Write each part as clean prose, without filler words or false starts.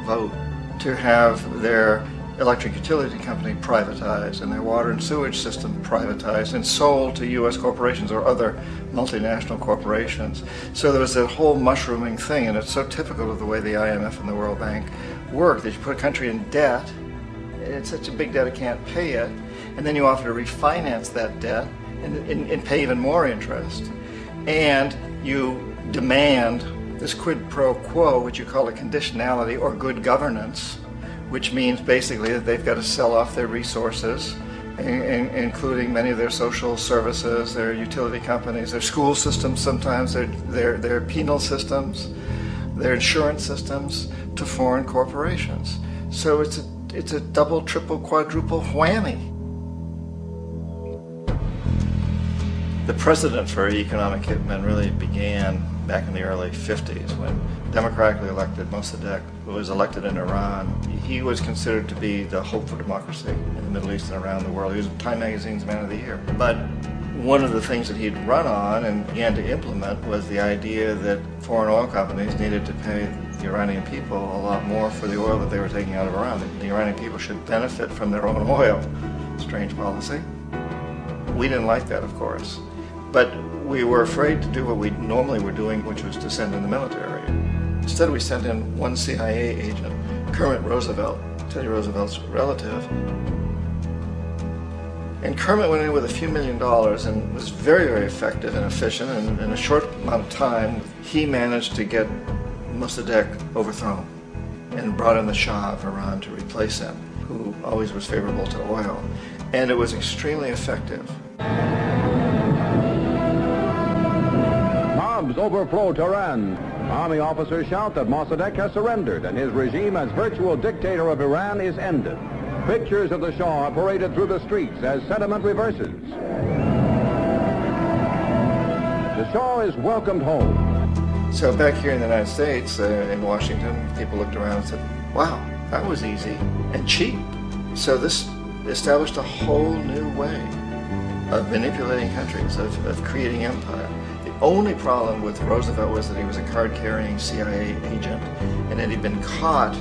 vote to have their electric utility company privatized and their water and sewage system privatized and sold to U.S. corporations or other multinational corporations. So there was that whole mushrooming thing, and it's so typical of the way the IMF and the World Bank work, that you put a country in debt, it's such a big debt it can't pay it, and then you offer to refinance that debt and pay even more interest. And you demand this quid pro quo, which you call a conditionality or good governance, which means basically that they've got to sell off their resources, including many of their social services, their utility companies, their school systems sometimes, their penal systems, their insurance systems, to foreign corporations. So it's a double, triple, quadruple whammy. The precedent for economic hitmen really began back in the early 50s when democratically elected Mossadegh was elected in Iran. He was considered to be the hope for democracy in the Middle East and around the world. He was Time Magazine's Man of the Year. But one of the things that he'd run on and began to implement was the idea that foreign oil companies needed to pay the Iranian people a lot more for the oil that they were taking out of Iran. The Iranian people should benefit from their own oil. Strange policy. We didn't like that, of course. But we were afraid to do what we normally were doing, which was to send in the military. Instead, we sent in one CIA agent, Kermit Roosevelt, Teddy Roosevelt's relative. And Kermit went in with a few $1 million and was very, very effective and efficient. And in a short amount of time, he managed to get Mossadegh overthrown and brought in the Shah of Iran to replace him, who always was favorable to oil. And it was extremely effective. Mobs overflow Tehran. Army officers shout that Mossadegh has surrendered and his regime as virtual dictator of Iran is ended. Pictures of the Shah are paraded through the streets as sentiment reverses. The Shah is welcomed home. So back here in the United States, in Washington, people looked around and said, wow, that was easy and cheap. So this established a whole new way of manipulating countries, of creating empire. The only problem with Roosevelt was that he was a card-carrying CIA agent, and had he been caught,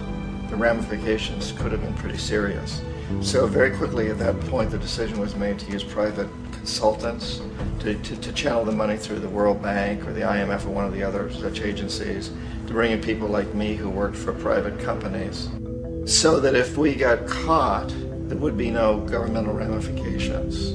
the ramifications could have been pretty serious. So very quickly at that point, the decision was made to use private consultants to channel the money through the World Bank or the IMF or one of the other such agencies, to bring in people like me who worked for private companies, so that if we got caught, there would be no governmental ramifications.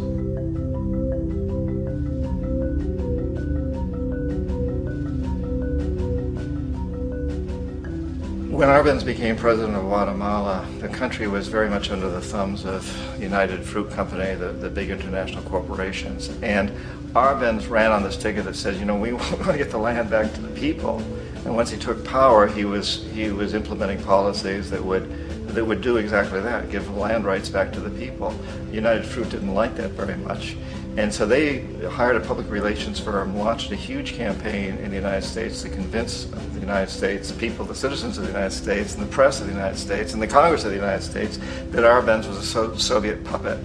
When Arbenz became president of Guatemala, the country was very much under the thumbs of United Fruit Company, the big international corporations. And Arbenz ran on this ticket that said, you know, we want to get the land back to the people. And once he took power, he was implementing policies that would do exactly that, give land rights back to the people. United Fruit didn't like that very much. And so they hired a public relations firm, launched a huge campaign in the United States to convince the United States people, the citizens of the United States, and the press of the United States, and the Congress of the United States, that Arbenz was a Soviet puppet,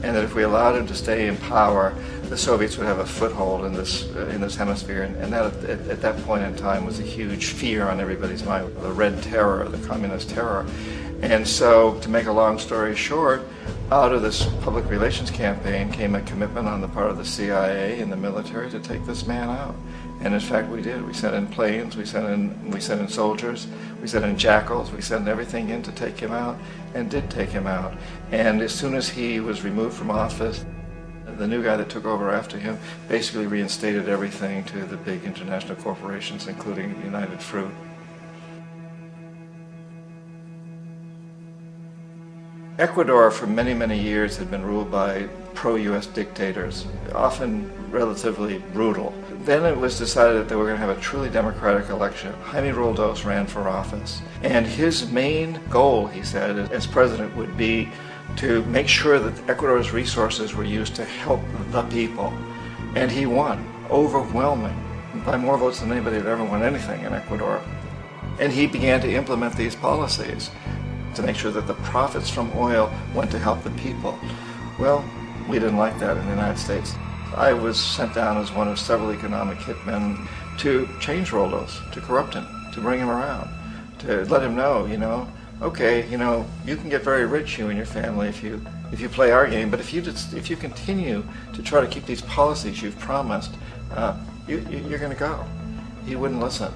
and that if we allowed him to stay in power, the Soviets would have a foothold in this hemisphere. And that at that point in time was a huge fear on everybody's mind, the Red Terror, the Communist terror. And so, to make a long story short, out of this public relations campaign came a commitment on the part of the CIA and the military to take this man out. And in fact, we did. We sent in planes, we sent in soldiers, we sent in jackals, we sent everything in to take him out, and did take him out. And as soon as he was removed from office, the new guy that took over after him basically reinstated everything to the big international corporations, including United Fruit. Ecuador for many, many years had been ruled by pro-U.S. dictators, often relatively brutal. Then it was decided that they were going to have a truly democratic election. Jaime Roldos ran for office, and his main goal, he said, as president would be to make sure that Ecuador's resources were used to help the people. And he won, overwhelming, by more votes than anybody had ever won anything in Ecuador. And he began to implement these policies to make sure that the profits from oil went to help the people. Well, we didn't like that in the United States. I was sent down as one of several economic hitmen to change Roldos, to corrupt him, to bring him around, to let him know, you know, okay, you know, you can get very rich, you and your family, if you play our game, but if you continue to try to keep these policies you've promised, you're going to go. He wouldn't listen.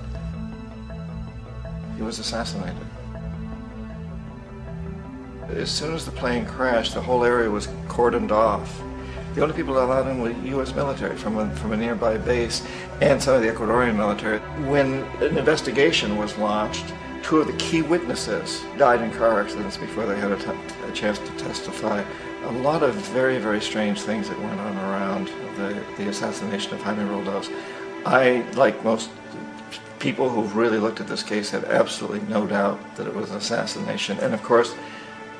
He was assassinated. As soon as the plane crashed, the whole area was cordoned off. The only people allowed in were U.S. military from a nearby base and some of the Ecuadorian military. When an investigation was launched, 2 of the key witnesses died in car accidents before they had a chance to testify. A lot of very, very strange things that went on around the assassination of Jaime Roldos. I, like most people who've really looked at this case, had absolutely no doubt that it was an assassination. And of course,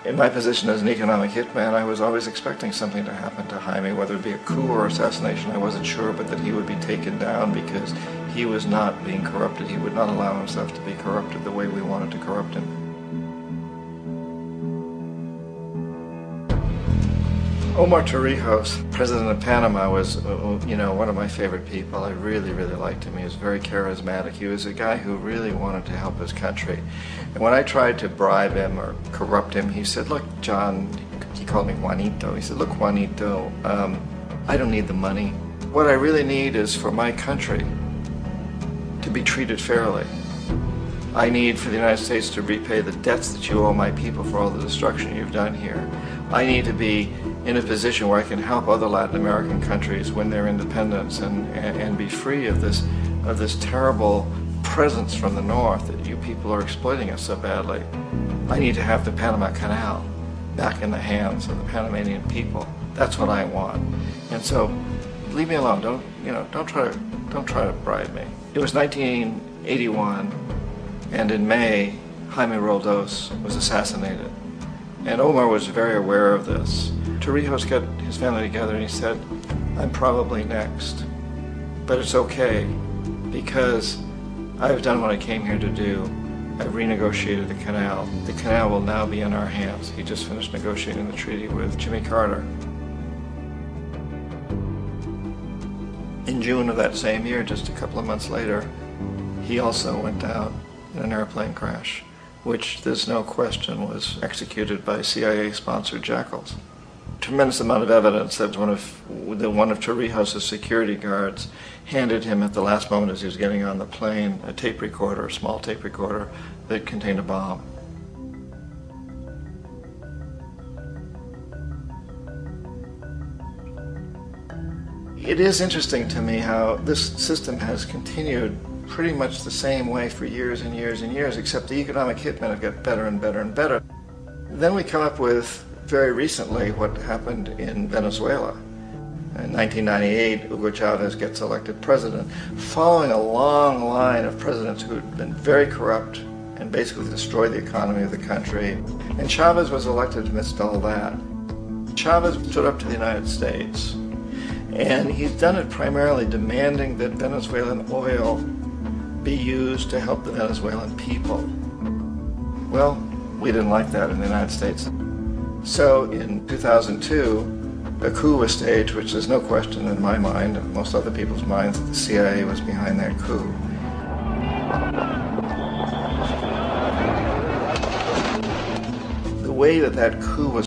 in my position as an economic hitman, I was always expecting something to happen to Jaime, whether it be a coup or assassination, I wasn't sure, but that he would be taken down because he was not being corrupted. He would not allow himself to be corrupted the way we wanted to corrupt him. Omar Torrijos, president of Panama, was, you know, one of my favorite people. I really, really liked him. He was very charismatic. He was a guy who really wanted to help his country. And when I tried to bribe him or corrupt him, he said, look, John, he called me Juanito. He said, look, Juanito, I don't need the money. What I really need is for my country to be treated fairly. I need for the United States to repay the debts that you owe my people for all the destruction you've done here. I need to be in a position where I can help other Latin American countries win their independence and be free of this terrible presence from the north that you people are exploiting us so badly. I need to have the Panama Canal back in the hands of the Panamanian people. That's what I want. And so, leave me alone. Don't try to bribe me. It was 1981, and in May, Jaime Roldos was assassinated. And Omar was very aware of this. Torrijos got his family together and he said, I'm probably next, but it's okay because I've done what I came here to do. I've renegotiated the canal. The canal will now be in our hands. He just finished negotiating the treaty with Jimmy Carter. In June of that same year, just a couple of months later, he also went down in an airplane crash, which there's no question was executed by CIA-sponsored jackals. Tremendous amount of evidence that one of Torrijos' security guards handed him at the last moment as he was getting on the plane a tape recorder, a small tape recorder that contained a bomb. It is interesting to me how this system has continued pretty much the same way for years and years and years, except the economic hitmen have got better and better and better. Then we come up with, very recently, what happened in Venezuela. In 1998, Hugo Chavez gets elected president, following a long line of presidents who had been very corrupt and basically destroyed the economy of the country. And Chavez was elected amidst all that. Chavez stood up to the United States, and he's done it primarily demanding that Venezuelan oil be used to help the Venezuelan people. Well, we didn't like that in the United States. So in 2002, a coup was staged, which there's no question in my mind and most other people's minds that the CIA was behind that coup. The way that coup was